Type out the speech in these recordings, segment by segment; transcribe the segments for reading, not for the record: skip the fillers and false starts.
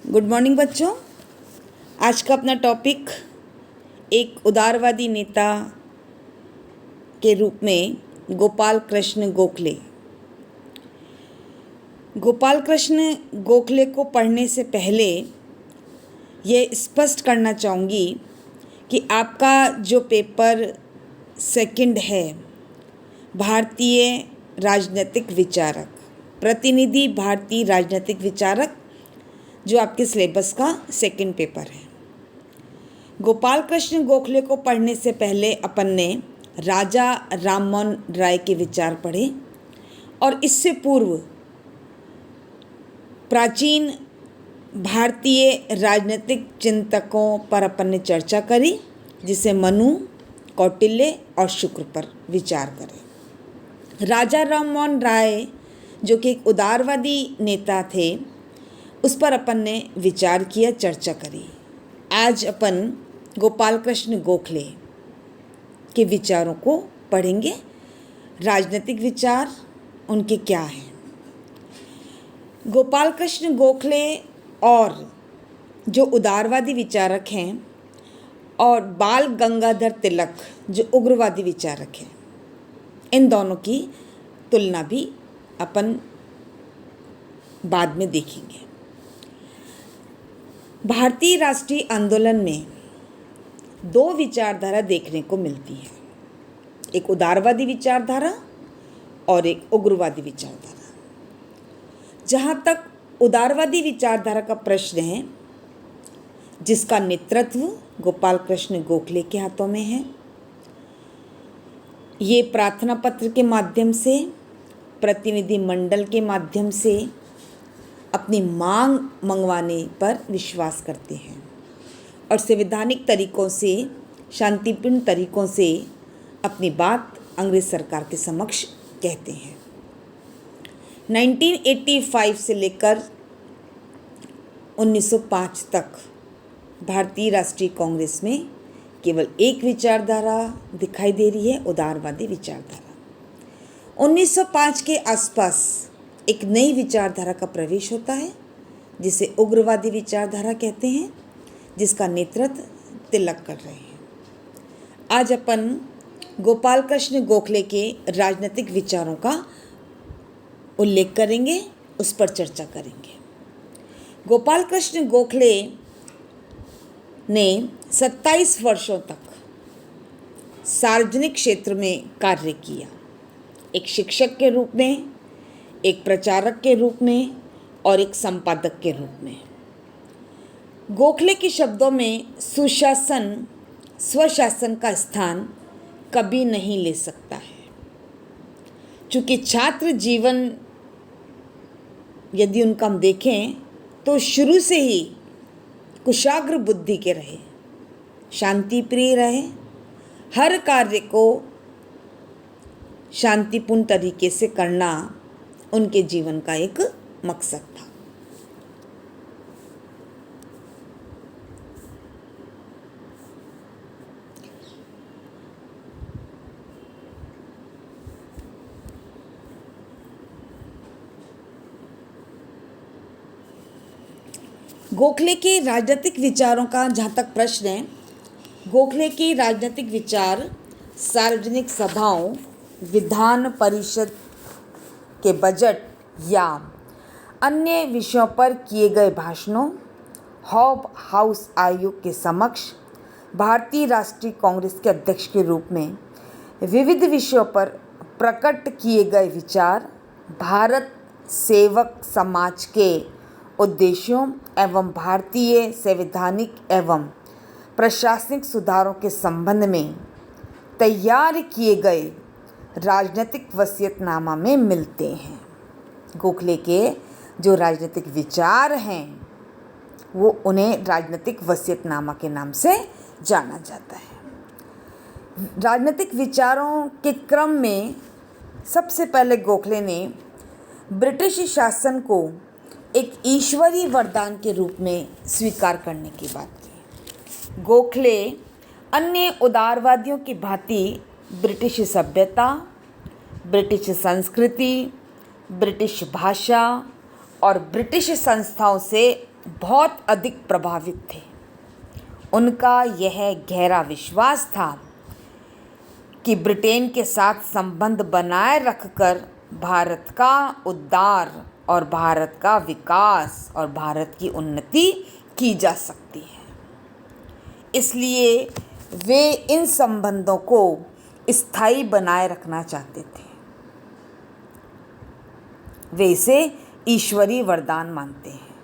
Good morning बच्चों। आज का अपना टॉपिक एक उदारवादी नेता के रूप में गोपाल कृष्ण गोखले। गोपाल कृष्ण गोखले को पढ़ने से पहले ये स्पष्ट करना चाहूँगी कि आपका जो पेपर सेकंड है, भारतीय राजनीतिक विचारक, प्रतिनिधि भारतीय राजनीतिक विचारक, जो आपके सिलेबस का सेकंड पेपर है। गोपाल कृष्ण गोखले को पढ़ने से पहले अपन ने राजा राममोहन राय के विचार पढ़े और इससे पूर्व प्राचीन भारतीय राजनीतिक चिंतकों पर अपन ने चर्चा करी, जिसे मनु, कौटिल्य और शुक्र पर विचार करें। राजा राममोहन राय जो कि एक उदारवादी नेता थे, उस पर अपन ने विचार किया, चर्चा करी। आज अपन गोपाल कृष्ण गोखले के विचारों को पढ़ेंगे। राजनीतिक विचार उनके क्या हैं। गोपाल कृष्ण गोखले और जो उदारवादी विचारक हैं और बाल गंगाधर तिलक जो उग्रवादी विचारक हैं, इन दोनों की तुलना भी अपन बाद में देखेंगे। भारतीय राष्ट्रीय आंदोलन में दो विचारधारा देखने को मिलती है, एक उदारवादी विचारधारा और एक उग्रवादी विचारधारा। जहाँ तक उदारवादी विचारधारा का प्रश्न है, जिसका नेतृत्व गोपाल कृष्ण गोखले के हाथों में है, ये प्रार्थना पत्र के माध्यम से, प्रतिनिधि मंडल के माध्यम से अपनी मांग मंगवाने पर विश्वास करते हैं और संवैधानिक तरीकों से, शांतिपूर्ण तरीकों से अपनी बात अंग्रेज सरकार के समक्ष कहते हैं। 1985 से लेकर 1905 तक भारतीय राष्ट्रीय कांग्रेस में केवल एक विचारधारा दिखाई दे रही है, उदारवादी विचारधारा। 1905 के आसपास एक नई विचारधारा का प्रवेश होता है, जिसे उग्रवादी विचारधारा कहते हैं, जिसका नेतृत्व तिलक कर रहे हैं। आज अपन गोपाल कृष्ण गोखले के राजनीतिक विचारों का उल्लेख करेंगे, उस पर चर्चा करेंगे। गोपाल कृष्ण गोखले ने 27 वर्षों तक सार्वजनिक क्षेत्र में कार्य किया, एक शिक्षक के रूप में, एक प्रचारक के रूप में और एक संपादक के रूप में। गोखले के शब्दों में सुशासन स्वशासन का स्थान कभी नहीं ले सकता है, चूँकि छात्र जीवन यदि उनका हम देखें तो शुरू से ही कुशाग्र बुद्धि के रहे, शांति प्रिय रहे, हर कार्य को शांतिपूर्ण तरीके से करना उनके जीवन का एक मकसद था। गोखले के राजनीतिक विचारों का जहाँ तक प्रश्न है, गोखले के राजनीतिक विचार सार्वजनिक सभाओं, विधान परिषद के बजट या अन्य विषयों पर किए गए भाषणों, हॉब हाउस आयोग के समक्ष भारतीय राष्ट्रीय कांग्रेस के अध्यक्ष के रूप में विविध विषयों पर प्रकट किए गए विचार, भारत सेवक समाज के उद्देश्यों एवं भारतीय संवैधानिक एवं प्रशासनिक सुधारों के संबंध में तैयार किए गए राजनीतिक वसीयतनामा में मिलते हैं। गोखले के जो राजनीतिक विचार हैं, वो उन्हें राजनीतिक वसीयतनामा के नाम से जाना जाता है। राजनीतिक विचारों के क्रम में सबसे पहले गोखले ने ब्रिटिश शासन को एक ईश्वरीय वरदान के रूप में स्वीकार करने की बात की। गोखले अन्य उदारवादियों की भांति ब्रिटिश सभ्यता, ब्रिटिश संस्कृति, ब्रिटिश भाषा और ब्रिटिश संस्थाओं से बहुत अधिक प्रभावित थे। उनका यह गहरा विश्वास था कि ब्रिटेन के साथ संबंध बनाए रखकर भारत का उद्धार और भारत का विकास और भारत की उन्नति की जा सकती है। इसलिए वे इन संबंधों को स्थायी बनाए रखना चाहते थे। वे इसे ईश्वरीय वरदान मानते हैं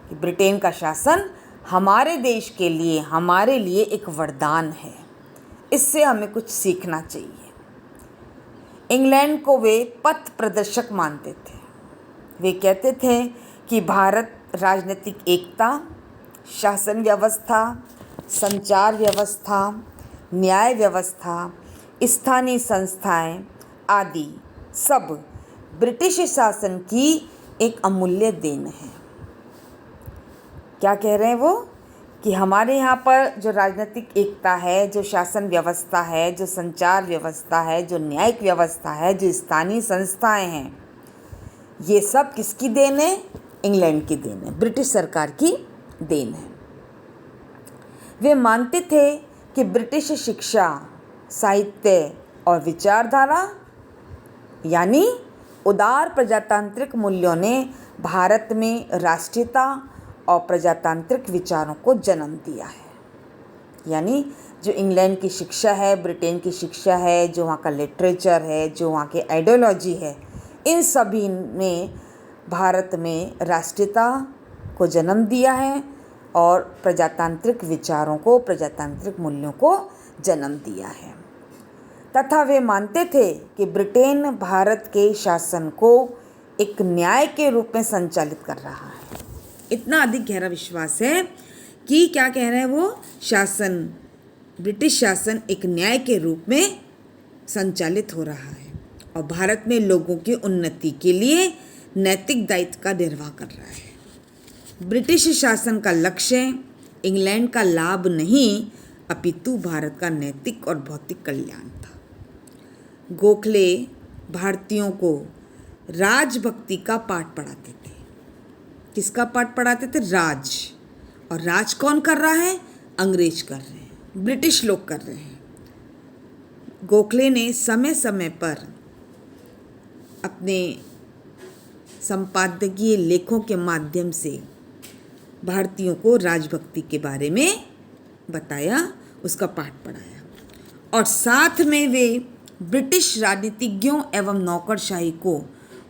कि ब्रिटेन का शासन हमारे देश के लिए, हमारे लिए एक वरदान है। इससे हमें कुछ सीखना चाहिए। इंग्लैंड को वे पथ प्रदर्शक मानते थे। वे कहते थे कि भारत राजनीतिक एकता, शासन व्यवस्था, संचार व्यवस्था, न्याय व्यवस्था, स्थानीय संस्थाएं आदि सब ब्रिटिश शासन की एक अमूल्य देन है। क्या कह रहे हैं वो? कि हमारे यहाँ पर जो राजनीतिक एकता है, जो शासन व्यवस्था है, जो संचार व्यवस्था है, जो न्यायिक व्यवस्था है, जो स्थानीय संस्थाएं हैं, ये सब किसकी देन है? इंग्लैंड की देन है, ब्रिटिश सरकार की देन है। वे मानते थे कि ब्रिटिश शिक्षा, साहित्य और विचारधारा यानी उदार प्रजातांत्रिक मूल्यों ने भारत में राष्ट्रीयता और प्रजातांत्रिक विचारों को जन्म दिया है। यानी जो इंग्लैंड की शिक्षा है, ब्रिटेन की शिक्षा है, जो वहाँ का लिटरेचर है, जो वहाँ की आइडियोलॉजी है, इन सभी ने भारत में राष्ट्रीयता को जन्म दिया है और प्रजातांत्रिक विचारों को, प्रजातांत्रिक मूल्यों को जन्म दिया है। तथा वे मानते थे कि ब्रिटेन भारत के शासन को एक न्याय के रूप में संचालित कर रहा है। इतना अधिक गहरा विश्वास है कि क्या कह रहे हैं वो? शासन, ब्रिटिश शासन एक न्याय के रूप में संचालित हो रहा है और भारत में लोगों की उन्नति के लिए नैतिक दायित्व का निर्वाह कर रहा है। ब्रिटिश शासन का लक्ष्य इंग्लैंड का लाभ नहीं, अपितु भारत का नैतिक और भौतिक कल्याण था। गोखले भारतीयों को राजभक्ति का पाठ पढ़ाते थे। किसका पाठ पढ़ाते थे? राज। और राज कौन कर रहा है? अंग्रेज कर रहे हैं, ब्रिटिश लोग कर रहे हैं। गोखले ने समय समय पर अपने संपादकीय लेखों के माध्यम से भारतीयों को राजभक्ति के बारे में बताया, उसका पाठ पढ़ाया और साथ में वे ब्रिटिश राजनीतिज्ञों एवं नौकरशाही को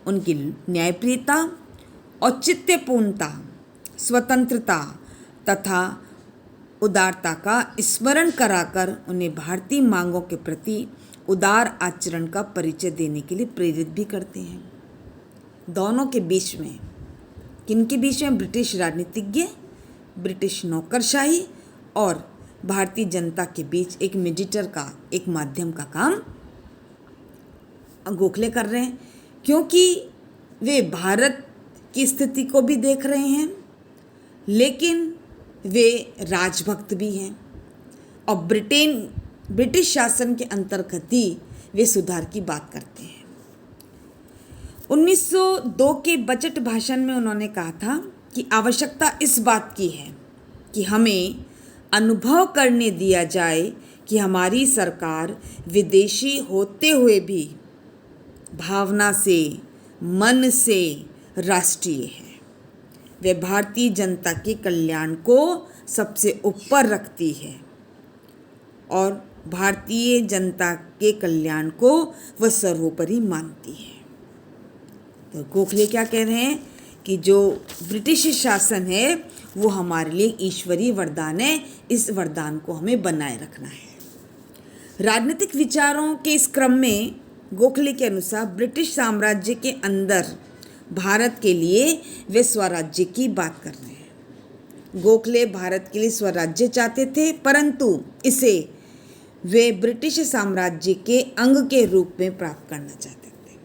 उनकी न्यायप्रियता, औचित्यपूर्णता, स्वतंत्रता तथा उदारता का स्मरण कराकर उन्हें भारतीय मांगों के प्रति उदार आचरण का परिचय देने के लिए प्रेरित भी करते हैं। दोनों के बीच में, किनके बीच में? ब्रिटिश राजनीतिज्ञ, ब्रिटिश नौकरशाही और भारतीय जनता के बीच एक मीडिएटर का, एक माध्यम का काम गोखले कर रहे हैं, क्योंकि वे भारत की स्थिति को भी देख रहे हैं, लेकिन वे राजभक्त भी हैं और ब्रिटिश शासन के अंतर्गत ही वे सुधार की बात करते हैं। 1902 के बजट भाषण में उन्होंने कहा था कि आवश्यकता इस बात की है कि हमें अनुभव करने दिया जाए कि हमारी सरकार विदेशी होते हुए भी भावना से, मन से राष्ट्रीय है। वे भारतीय जनता के कल्याण को सबसे ऊपर रखती है और भारतीय जनता के कल्याण को वह सर्वोपरि मानती है। तो गोखले क्या कह रहे हैं कि जो ब्रिटिश शासन है वो हमारे लिए ईश्वरीय वरदान है, इस वरदान को हमें बनाए रखना है। राजनीतिक विचारों के इस क्रम में गोखले के अनुसार ब्रिटिश साम्राज्य के अंदर भारत के लिए वे स्वराज्य की बात कर रहे हैं। गोखले भारत के लिए स्वराज्य चाहते थे, परंतु इसे वे ब्रिटिश साम्राज्य के अंग के रूप में प्राप्त करना चाहते थे।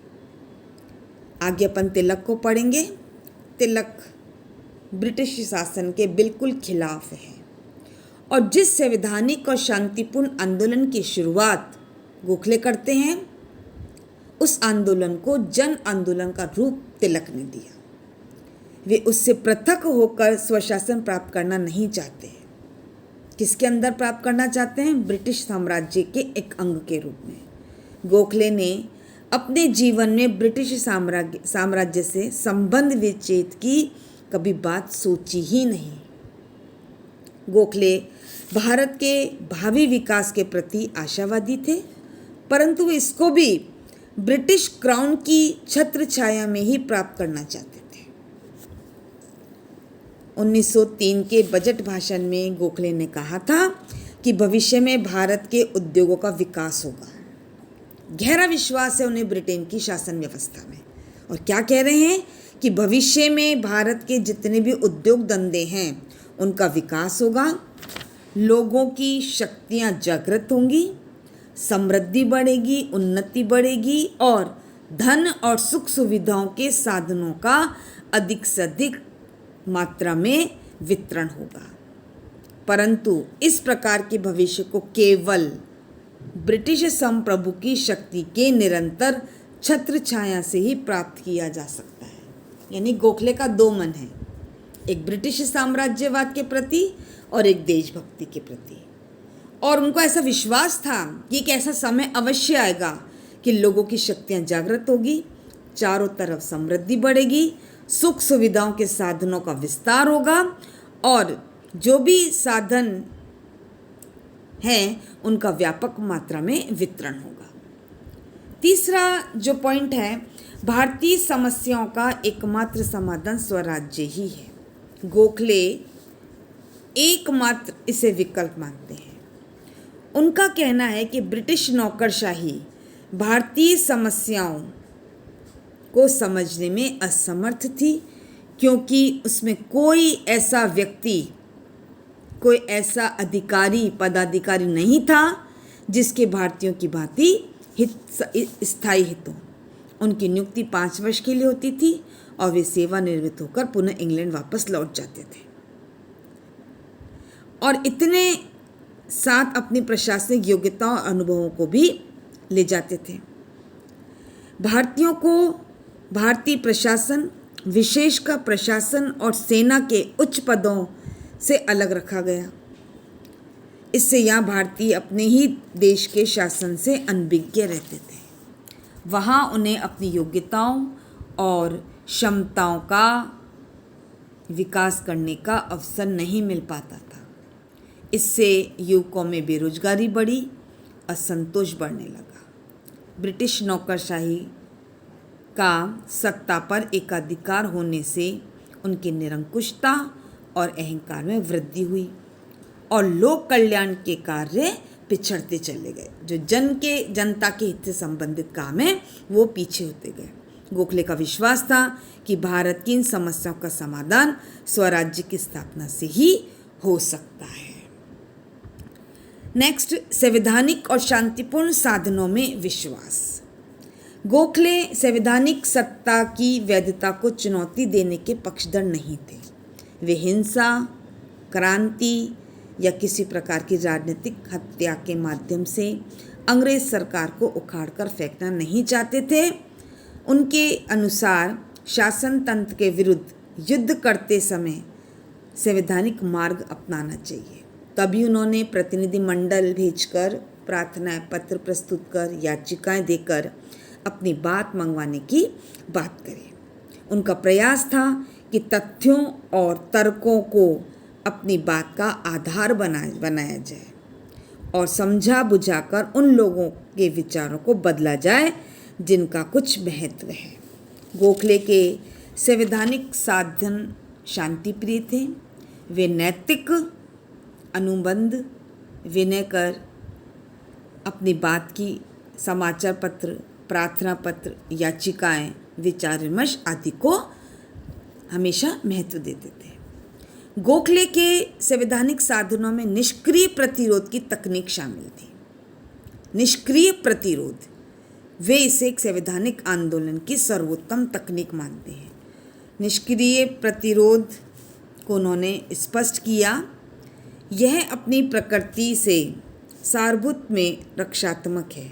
आगे अपन तिलक को पढ़ेंगे। तिलक ब्रिटिश शासन के बिल्कुल खिलाफ है और जिस संवैधानिक और शांतिपूर्ण आंदोलन की शुरुआत गोखले करते हैं, उस आंदोलन को जन आंदोलन का रूप तिलक ने दिया। वे उससे पृथक होकर स्वशासन प्राप्त करना नहीं चाहते। किसके अंदर प्राप्त करना चाहते हैं? ब्रिटिश साम्राज्य के एक अंग के रूप में। गोखले ने अपने जीवन में ब्रिटिश साम्राज्य से संबंध विच्छेद की कभी बात सोची ही नहीं। गोखले भारत के भावी विकास के प्रति आशावादी थे, परंतु वे इसको भी ब्रिटिश क्राउन की छत्र छाया में ही प्राप्त करना चाहते थे। 1903 के बजट भाषण में गोखले ने कहा था कि भविष्य में भारत के उद्योगों का विकास होगा। गहरा विश्वास है उन्हें ब्रिटेन की शासन व्यवस्था में। और क्या कह रहे हैं कि भविष्य में भारत के जितने भी उद्योग धंधे हैं उनका विकास होगा, लोगों की शक्तियां जागृत होंगी, समृद्धि बढ़ेगी, उन्नति बढ़ेगी और धन और सुख सुविधाओं के साधनों का अधिक से अधिक मात्रा में वितरण होगा। परंतु इस प्रकार के भविष्य को केवल ब्रिटिश संप्रभु की शक्ति के निरंतर छत्र छाया से ही प्राप्त किया जा सकता है। यानी गोखले का दो मन है, एक ब्रिटिश साम्राज्यवाद के प्रति और एक देशभक्ति के प्रति। और उनको ऐसा विश्वास था कि एक ऐसा समय अवश्य आएगा कि लोगों की शक्तियां जागृत होगी, चारों तरफ समृद्धि बढ़ेगी, सुख सुविधाओं के साधनों का विस्तार होगा और जो भी साधन हैं उनका व्यापक मात्रा में वितरण होगा। तीसरा जो पॉइंट है, भारतीय समस्याओं का एकमात्र समाधान स्वराज्य ही है। गोखले एकमात्र इसे विकल्प मानते हैं। उनका कहना है कि ब्रिटिश नौकरशाही भारतीय समस्याओं को समझने में असमर्थ थी, क्योंकि उसमें कोई ऐसा व्यक्ति, कोई ऐसा अधिकारी पदाधिकारी नहीं था जिसके भारतीयों की भांति स्थायी हित हो। उनकी नियुक्ति 5 वर्ष के लिए होती थी और वे सेवानिवृत्त होकर पुनः इंग्लैंड वापस लौट जाते थे और इतने साथ अपनी प्रशासनिक योग्यताओं और अनुभवों को भी ले जाते थे। भारतीयों को भारतीय प्रशासन, विशेषकर प्रशासन और सेना के उच्च पदों से अलग रखा गया। इससे यहाँ भारतीय अपने ही देश के शासन से अनभिज्ञ रहते थे। वहाँ उन्हें अपनी योग्यताओं और क्षमताओं का विकास करने का अवसर नहीं मिल पाता था। इससे युवकों में बेरोजगारी बढ़ी, असंतोष बढ़ने लगा। ब्रिटिश नौकरशाही का सत्ता पर एकाधिकार होने से उनकी निरंकुशता और अहंकार में वृद्धि हुई और लोक कल्याण के कार्य पिछड़ते चले गए। जो जनता के हित से संबंधित काम है वो पीछे होते गए। गोखले का विश्वास था कि भारत की इन समस्याओं का समाधान स्वराज्य की स्थापना से ही हो सकता है। नेक्स्ट, संवैधानिक और शांतिपूर्ण साधनों में विश्वास। गोखले संवैधानिक सत्ता की वैधता को चुनौती देने के पक्षधर नहीं थे। वे हिंसा, क्रांति या किसी प्रकार की राजनीतिक हत्या के माध्यम से अंग्रेज सरकार को उखाड़कर फेंकना नहीं चाहते थे। उनके अनुसार शासन तंत्र के विरुद्ध युद्ध करते समय संवैधानिक मार्ग अपनाना चाहिए। तभी उन्होंने प्रतिनिधिमंडल भेजकर, प्रार्थना पत्र प्रस्तुत कर, याचिकाएं देकर अपनी बात मंगवाने की बात करी। उनका प्रयास था कि तथ्यों और तर्कों को अपनी बात का आधार बनाया जाए और समझा बुझाकर उन लोगों के विचारों को बदला जाए जिनका कुछ महत्व है। गोखले के संवैधानिक साधन शांतिप्रिय थे। वे नैतिक अनुबंध, विनय कर अपनी बात की समाचार पत्र, प्रार्थना पत्र, याचिकाएं, विचार विमर्श आदि को हमेशा महत्व देते थे। गोखले के संवैधानिक साधनों में निष्क्रिय प्रतिरोध की तकनीक शामिल थी। निष्क्रिय प्रतिरोध, वे इसे एक संवैधानिक आंदोलन की सर्वोत्तम तकनीक मानते हैं। निष्क्रिय प्रतिरोध को उन्होंने स्पष्ट किया, यह अपनी प्रकृति से सारभूत में रक्षात्मक है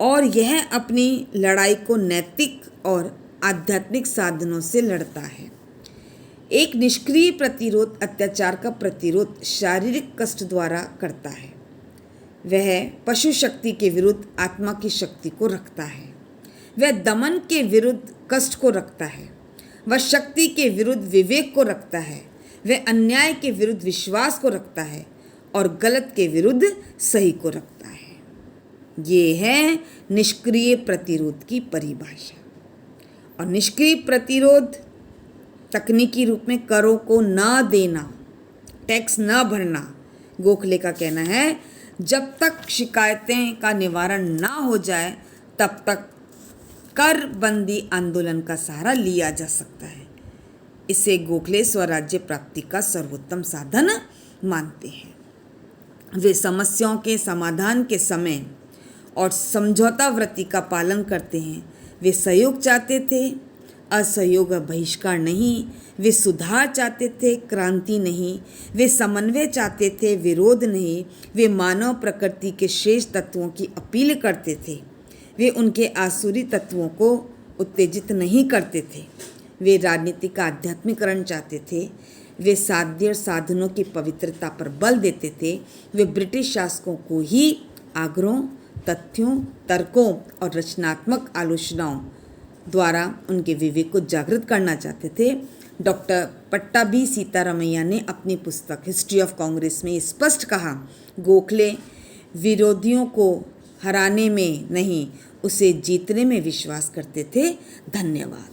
और यह अपनी लड़ाई को नैतिक और आध्यात्मिक साधनों से लड़ता है। एक निष्क्रिय प्रतिरोध अत्याचार का प्रतिरोध शारीरिक कष्ट द्वारा करता है। वह पशु शक्ति के विरुद्ध आत्मा की शक्ति को रखता है। वह दमन के विरुद्ध कष्ट को रखता है। वह शक्ति के विरुद्ध विवेक को रखता है। वह अन्याय के विरुद्ध विश्वास को रखता है और गलत के विरुद्ध सही को रखता है। ये है निष्क्रिय प्रतिरोध की परिभाषा। और निष्क्रिय प्रतिरोध तकनीकी रूप में करों को न देना, टैक्स न भरना। गोखले का कहना है जब तक शिकायतें का निवारण ना हो जाए तब तक कर बंदी आंदोलन का सहारा लिया जा सकता है। इसे गोखले स्वराज्य प्राप्ति का सर्वोत्तम साधन मानते हैं। वे समस्याओं के समाधान के समय और समझौता वृत्ति का पालन करते हैं। वे सहयोग चाहते थे, असहयोग बहिष्कार नहीं। वे सुधार चाहते थे, क्रांति नहीं। वे समन्वय चाहते थे, विरोध नहीं। वे मानव प्रकृति के शेष तत्वों की अपील करते थे। वे उनके आसुरी तत्वों को उत्तेजित नहीं करते थे। वे राजनीतिक का आध्यात्मिकरण चाहते थे। वे साध्य और साधनों की पवित्रता पर बल देते थे। वे ब्रिटिश शासकों को ही आग्रहों, तथ्यों, तर्कों और रचनात्मक आलोचनाओं द्वारा उनके विवेक को जागृत करना चाहते थे। डॉक्टर पट्टाभी सीतारामैया ने अपनी पुस्तक हिस्ट्री ऑफ कांग्रेस में स्पष्ट कहा, गोखले विरोधियों को हराने में नहीं, उसे जीतने में विश्वास करते थे। धन्यवाद।